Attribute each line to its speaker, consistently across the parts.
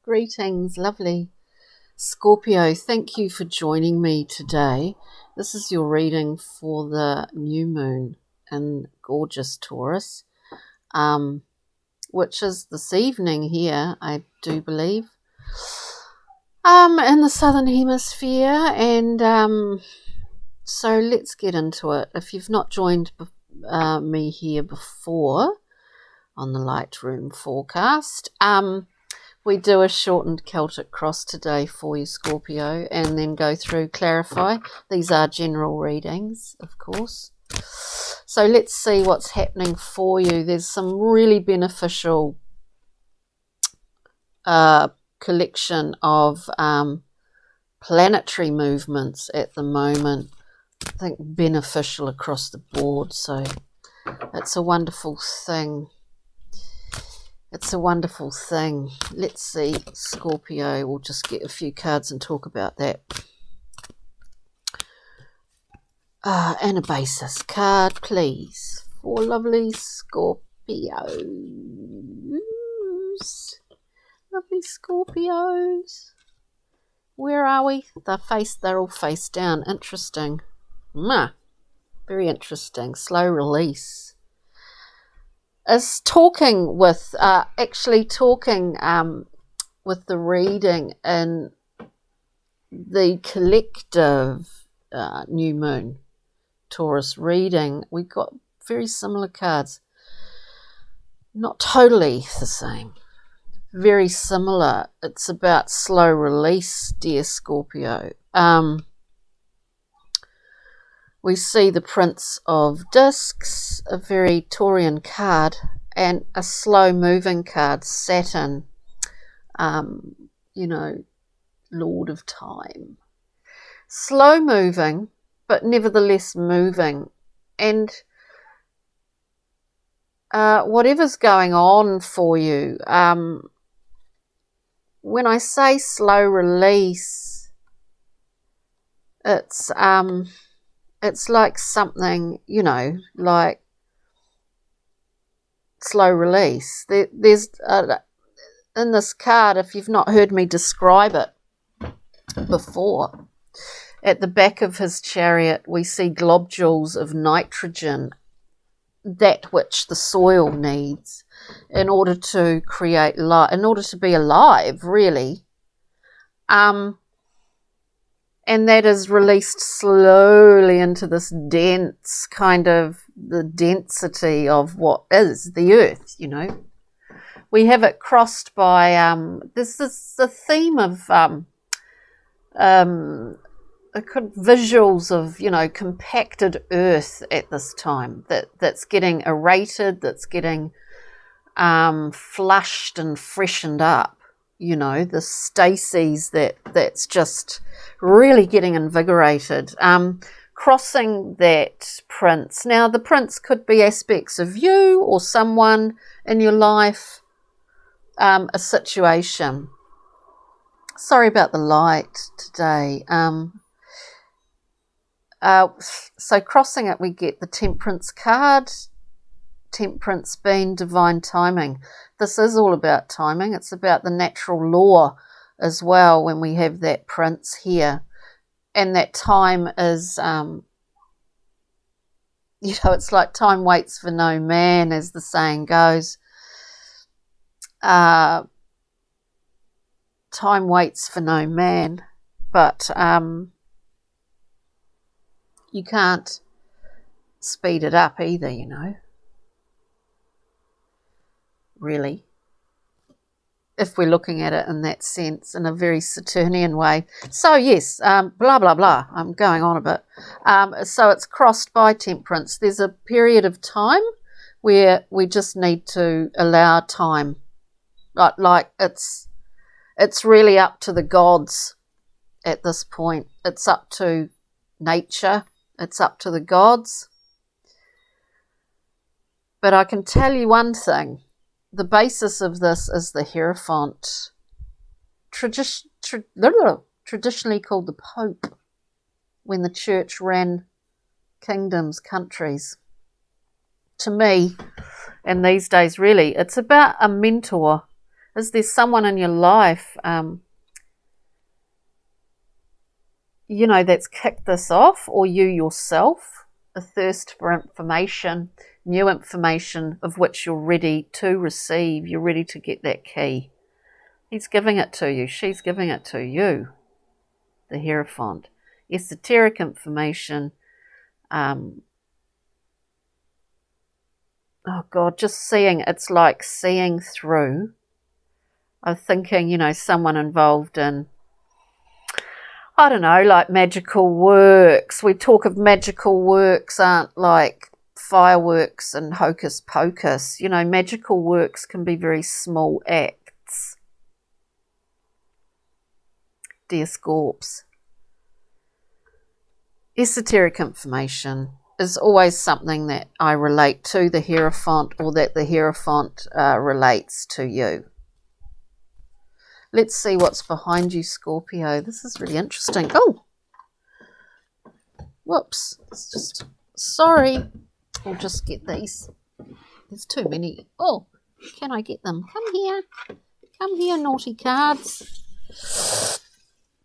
Speaker 1: Greetings, lovely Scorpio. Thank you for joining me today. This is your reading for the new moon in gorgeous Taurus, which is this evening here, I do believe, in the southern hemisphere. And so let's get into it. If you've not joined me here before on the Lightroom forecast, we do a shortened Celtic cross today for you, Scorpio, and then go through, clarify. These are general readings, of course. So let's see what's happening for you. There's some really beneficial collection of planetary movements at the moment. I think beneficial across the board, so it's a wonderful thing. It's a wonderful thing. Let's see, Scorpio. We'll just get a few cards and talk about that. And a basis card, please, for lovely Scorpios. Lovely Scorpios. Where are we? They're all face down. Interesting. Very interesting. Slow release. Is talking with with the reading in the collective new moon Taurus reading. We got very similar cards, not totally the same, very similar. It's about slow release, dear Scorpio. We see the Prince of Discs, a very Taurian card, and a slow-moving card, Saturn, Lord of Time. Slow-moving, but nevertheless moving. And whatever's going on for you, when I say slow release, it's like something, like slow release. There's in this card, if you've not heard me describe it before, at the back of his chariot we see globules of nitrogen, that which the soil needs in order to create life, in order to be alive, really. And that is released slowly into this dense kind of the density of what is the earth, We have it crossed by, this is the theme of visuals of, compacted earth at this time, that's getting aerated, that's getting flushed and freshened up. The stasis that's just really getting invigorated. Crossing that prince. Now, the prince could be aspects of you or someone in your life, a situation. Sorry about the light today. So crossing it, we get the Temperance card. Temperance being divine timing. This is all about timing. It's about the natural law as well when we have that prince here. And that time is, it's like time waits for no man, as the saying goes. Time waits for no man, but you can't speed it up either, really, if we're looking at it in that sense, in a very Saturnian way. So yes, blah blah blah, I'm going on a bit. So it's crossed by Temperance. There's a period of time where we just need to allow time, like it's really up to the gods at this point. It's up to nature, it's up to the gods. But I can tell you one thing. The basis of this is the Hierophant, traditionally called the Pope, when the church ran kingdoms, countries. To me, and these days really, it's about a mentor. Is there someone in your life, you know, that's kicked this off, or you yourself, a thirst for information, new information of which you're ready to receive, you're ready to get that key. He's giving it to you, she's giving it to you, the Hierophant. Esoteric information, oh God, just seeing, it's like seeing through. I'm thinking, you know, someone involved in, I don't know, like magical works. We talk of magical works aren't like fireworks and hocus pocus. You know, magical works can be very small acts. Dear Scorps, esoteric information is always something that I relate to the Hierophant, or that the Hierophant relates to you. Let's see what's behind you, Scorpio. This is really interesting. Oh, whoops. It's just, sorry. We'll just get these. There's too many. Oh, can I get them? Come here. Come here, naughty cards.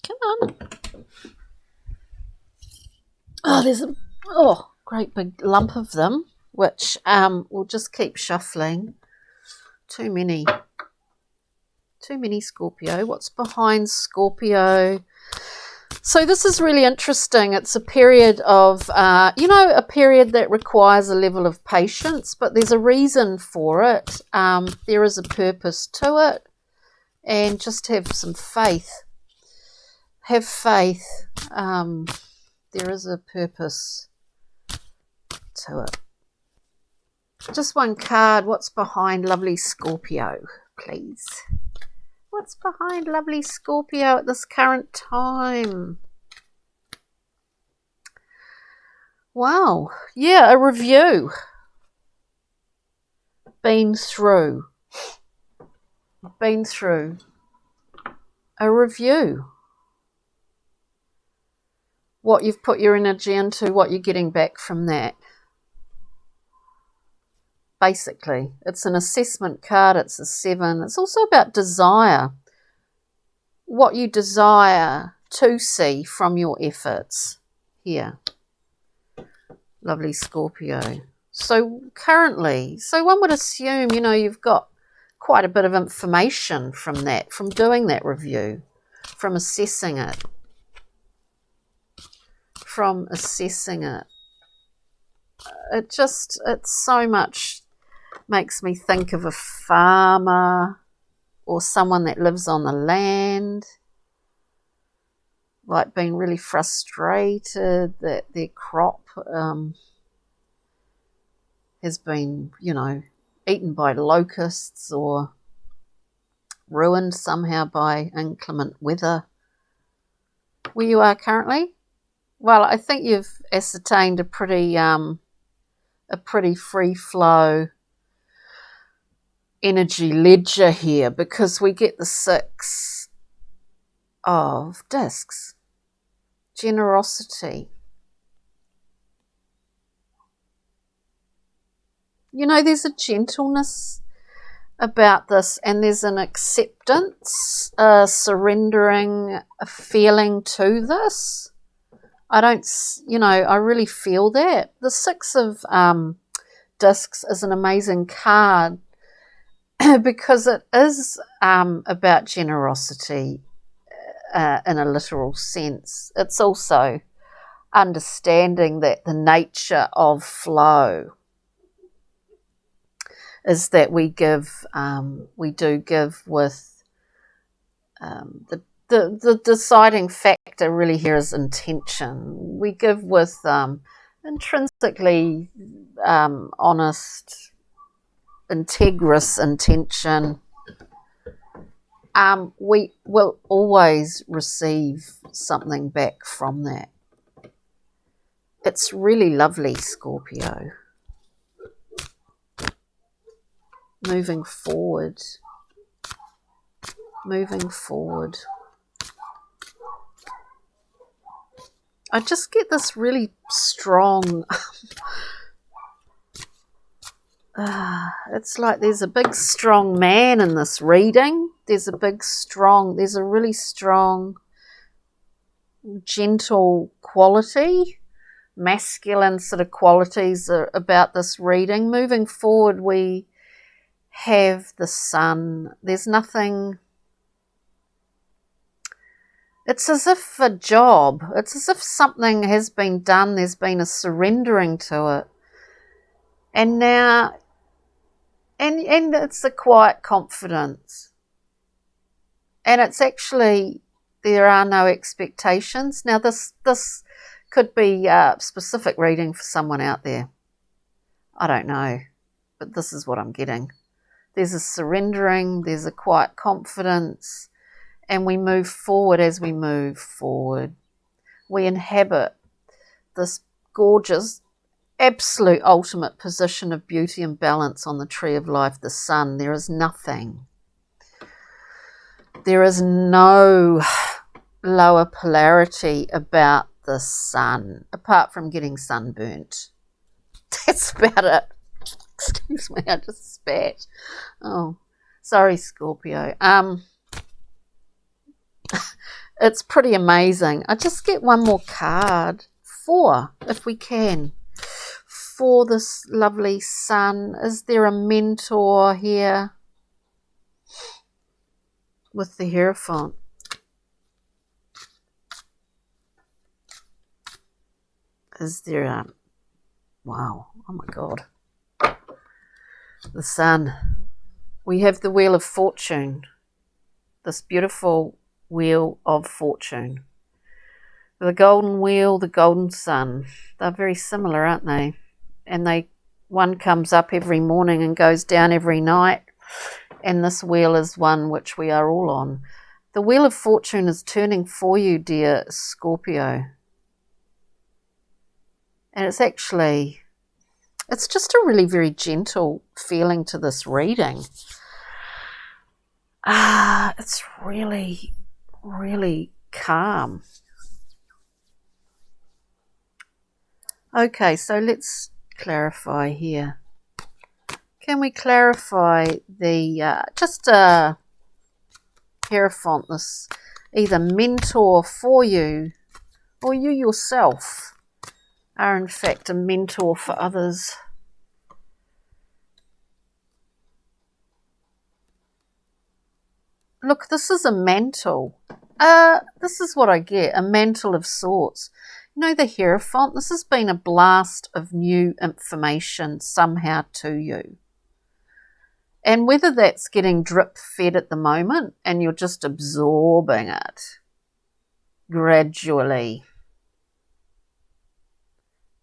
Speaker 1: Come on. Oh, there's a great big lump of them, which we'll just keep shuffling. Too many. Too many, Scorpio. What's behind Scorpio? So this is really interesting. It's a period of, you know, a period that requires a level of patience, but there's a reason for it. There is a purpose to it, and just have some faith. Have faith. There is a purpose to it. Just one card. What's behind lovely Scorpio, please? What's behind lovely Scorpio at this current time? Wow. Yeah, a review. Been through a review. What you've put your energy into, what you're getting back from that. Basically, it's an assessment card. It's a 7. It's also about desire. What you desire to see from your efforts here. Lovely Scorpio. So currently, so one would assume, you know, you've got quite a bit of information from that, from doing that review, from assessing it. It's so much makes me think of a farmer or someone that lives on the land, like being really frustrated that their crop has been, you know, eaten by locusts or ruined somehow by inclement weather. Where you are currently? Well, I think you've ascertained a pretty free flow energy ledger here, because we get the 6 of discs. Generosity. You know, there's a gentleness about this, and there's an acceptance, surrendering, a feeling to this. I really feel that. The 6 of discs is an amazing card because it is about generosity in a literal sense. It's also understanding that the nature of flow is that we do give with the deciding factor really here is intention. We give with intrinsically honest, integrous intention. We will always receive something back from that. It's really lovely, Scorpio. Moving forward. I just get this really strong It's like there's a big strong man in this reading. There's a really strong, gentle quality, masculine sort of qualities about this reading. Moving forward, we have the sun. There's nothing. It's as if a job, it's as if something has been done, there's been a surrendering to it. And now, and it's a quiet confidence. And it's actually, there are no expectations. Now this could be a specific reading for someone out there. I don't know, but this is what I'm getting. There's a surrendering, there's a quiet confidence, and we move forward. As we move forward, we inhabit this gorgeous, absolute ultimate position of beauty and balance on the tree of life, the sun. There is nothing. There is no lower polarity about the sun, apart from getting sunburnt. That's about it. Excuse me, I just spat. Oh, sorry, Scorpio. It's pretty amazing. I just get one more card. 4, if we can. For this lovely sun. Is there a mentor here? With the Hierophant. Is there a... Wow. Oh my God. The sun. We have the Wheel of Fortune. This beautiful Wheel of Fortune. The golden wheel, the golden sun. They're very similar, aren't they? And one comes up every morning and goes down every night. And this wheel is one which we are all on. The Wheel of Fortune is turning for you, dear Scorpio. And it's just a really very gentle feeling to this reading. It's really, really calm. Okay, so let's clarify here. Can we clarify the, just a Hierophant, this either mentor for you or you yourself are in fact a mentor for others. Look, this is a mantle. This is what I get, a mantle of sorts. You know, the Hierophant, this has been a blast of new information somehow to you. And whether that's getting drip fed at the moment and you're just absorbing it gradually,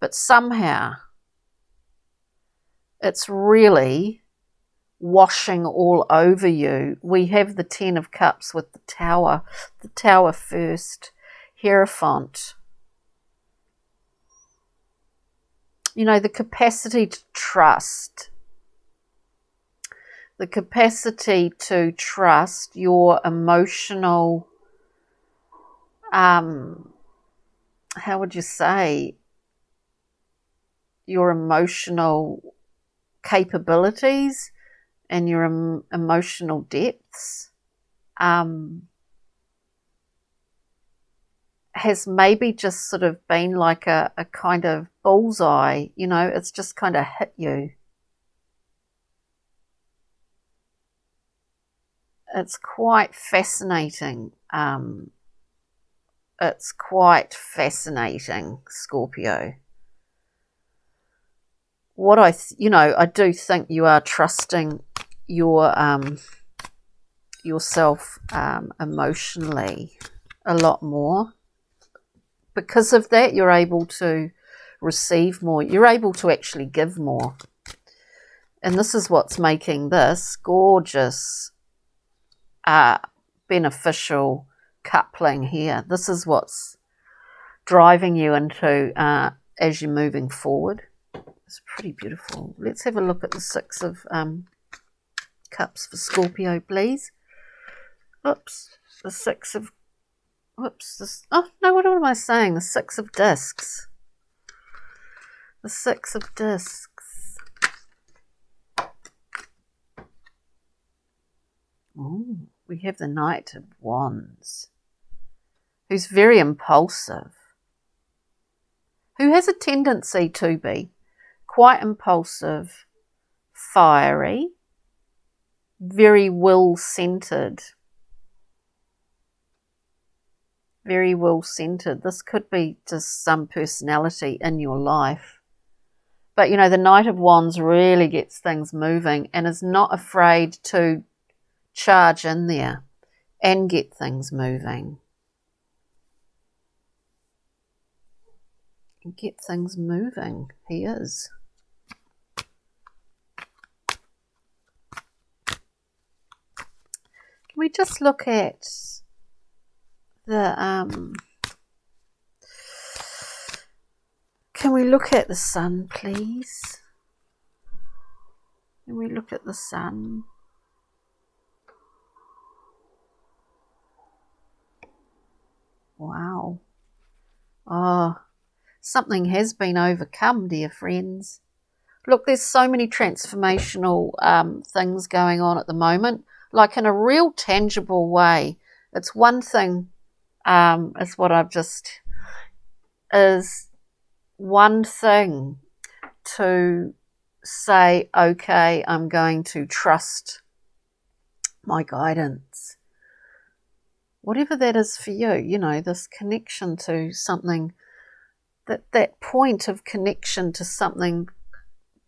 Speaker 1: but somehow it's really washing all over you. We have the 10 of Cups with the Tower first, Hierophant. You know, the capacity to trust. The capacity to trust your emotional, how would you say, your emotional capabilities and your emotional depths has maybe just sort of been like a kind of bullseye, you know, it's just kind of hit you. It's quite fascinating. It's quite fascinating, Scorpio. What I do think you are trusting yourself emotionally a lot more. Because of that, you're able to receive more. You're able to actually give more. And this is what's making this gorgeous, beneficial coupling here. This is what's driving you into as you're moving forward. It's pretty beautiful. Let's have a look at the 6 of Cups for Scorpio, please. Oops, the 6 of... Whoops. Oh, no, what am I saying? The 6 of Discs. The 6 of Discs. Ooh, we have the Knight of Wands, who's very impulsive, who has a tendency to be quite impulsive, fiery, very will-centered. Very will-centered. This could be just some personality in your life. But, you know, the Knight of Wands really gets things moving and is not afraid to charge in there and get things moving. Get things moving. He is. Can we just look at the can we look at the sun, please? Can we look at the sun? Wow. Oh, something has been overcome, dear friends. Look, there's so many transformational things going on at the moment, like in a real tangible way. It's one thing, is what I've just, is one thing to say, okay, I'm going to trust my guidance. Whatever that is for you, you know, this connection to something, that point of connection to something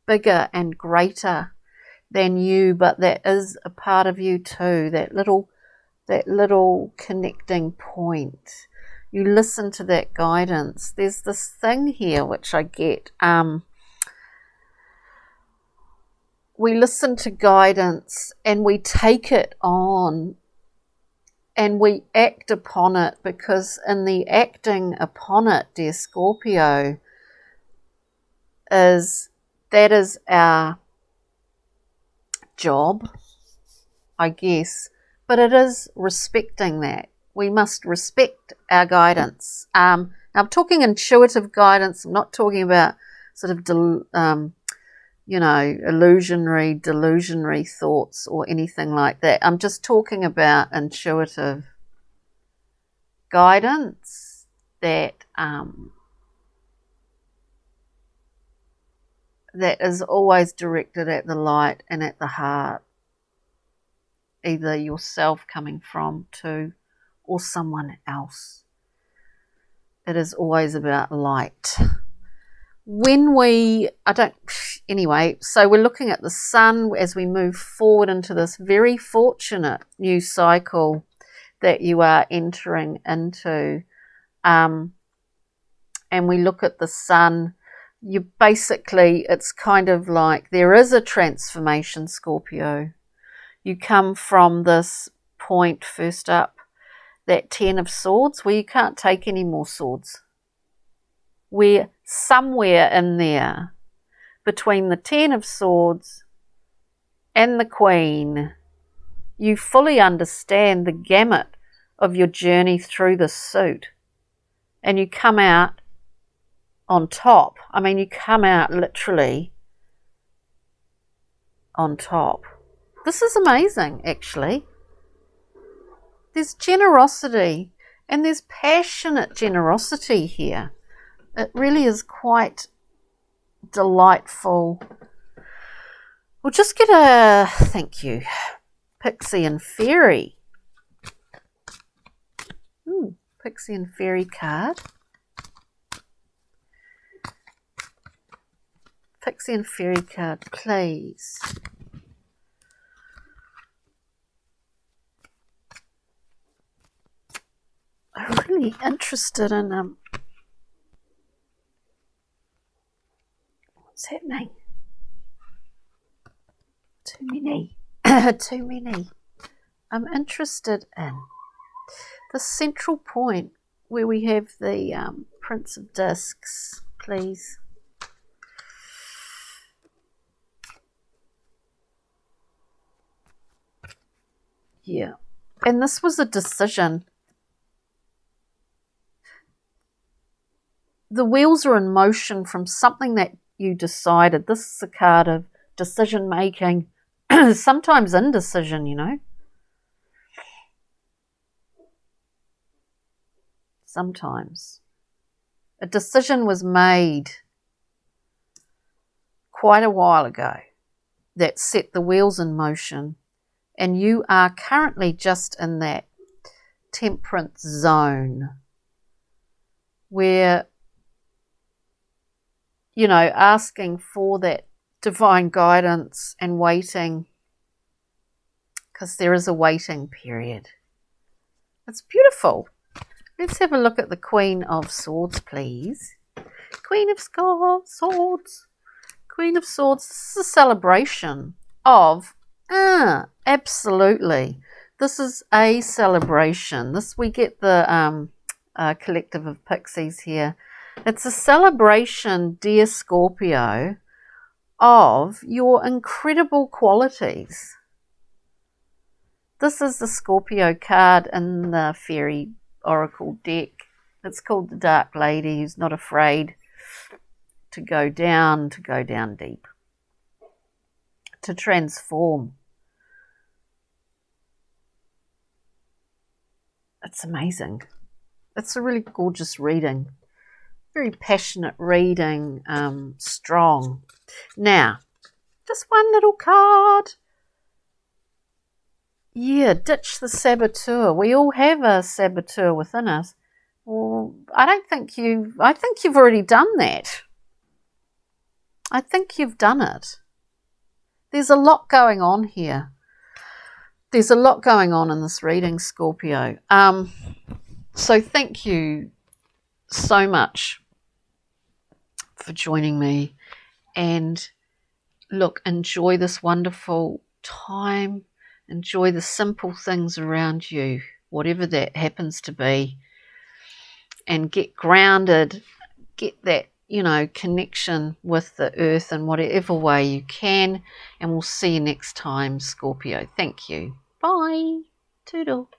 Speaker 1: bigger and greater than you, but that is a part of you too, that little connecting point. You listen to that guidance. There's this thing here which I get. We listen to guidance and we take it on and we act upon it, because in the acting upon it, dear Scorpio, that is our job, I guess. But it is respecting that. We must respect our guidance. Now I'm talking intuitive guidance. I'm not talking about sort of, delusionary thoughts or anything like that. I'm just talking about intuitive guidance that that is always directed at the light and at the heart, either yourself coming from, to, or someone else. It is always about light. Anyway, so we're looking at the sun as we move forward into this very fortunate new cycle that you are entering into. And we look at the sun, it's kind of like there is a transformation, Scorpio. You come from this point first up, that 10 of Swords, where you can't take any more swords. We're somewhere in there between the 10 of Swords and the Queen. You fully understand the gamut of your journey through this suit, and you come out on top. I mean, you come out literally on top. This is amazing, actually. There's generosity, and there's passionate generosity here. It really is quite delightful. We'll just get a, thank you, Pixie and Fairy. Pixie and Fairy card. Pixie and Fairy card, please. I'm really interested in what's happening? Too many. Too many. I'm interested in the central point where we have the Prince of Discs, please. Yeah. And this was a decision. The wheels are in motion from something that you decided. This is a card of decision making, sometimes indecision, you know. sometimes. A decision was made quite a while ago that set the wheels in motion, and you are currently just in that temperance zone where, you know, asking for that divine guidance and waiting, because there is a waiting period. It's beautiful. Let's have a look at the Queen of Swords, please. Queen of Swords. Queen of Swords. This is a celebration of, absolutely. This is a celebration. We get the collective of pixies here. It's a celebration, dear Scorpio, of your incredible qualities. This is the Scorpio card in the Fairy Oracle deck. It's called the Dark Lady, who's not afraid to go down deep, to transform. It's amazing. It's a really gorgeous reading. Very passionate reading, strong. Now, just one little card. Yeah, ditch the saboteur. We all have a saboteur within us. Well, I think you've already done that. I think you've done it. There's a lot going on here. There's a lot going on in this reading, Scorpio. So thank you so much for joining me. And look, enjoy this wonderful time. Enjoy the simple things around you, whatever that happens to be. And get grounded. Get that, you know, connection with the earth in whatever way you can. And we'll see you next time, Scorpio. Thank you. Bye. Toodle.